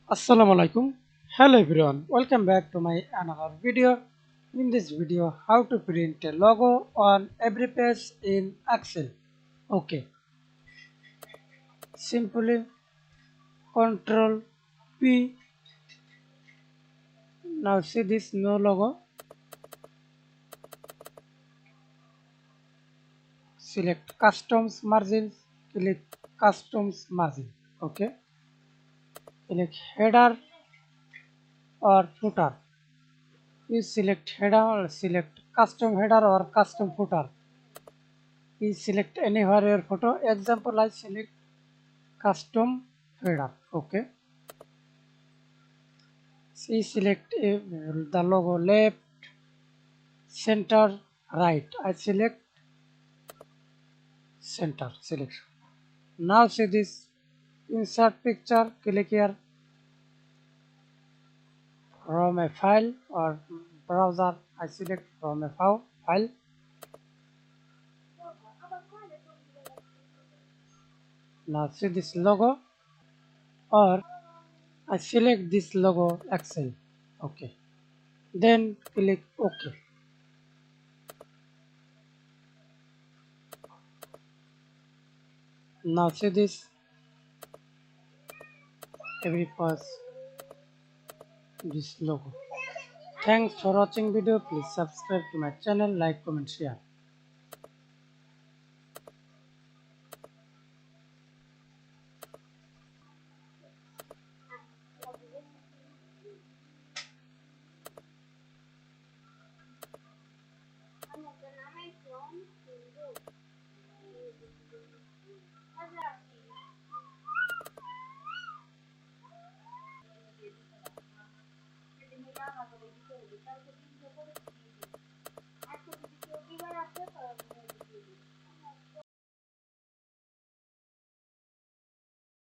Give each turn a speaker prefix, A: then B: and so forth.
A: Assalamu alaikum. Hello everyone. Welcome back to my another video. In this video, how to print a logo on every page in Excel. Okay. Simply Control P. Now see this no logo. Select Customs Margins. Click Customs Margin. Okay. Click Header or Footer. You select header or select custom header or custom footer. You select anywhere your photo. Example, I select custom header. Okay. See, select the logo left, center, right. I select center selection. Now see this insert picture. Click here from a file or browser. I select from a file. Now see this logo or I select this logo Excel. Okay. Then click OK. Now see this every page this logo. Thanks for watching video. Please subscribe to my channel, like, comment, share.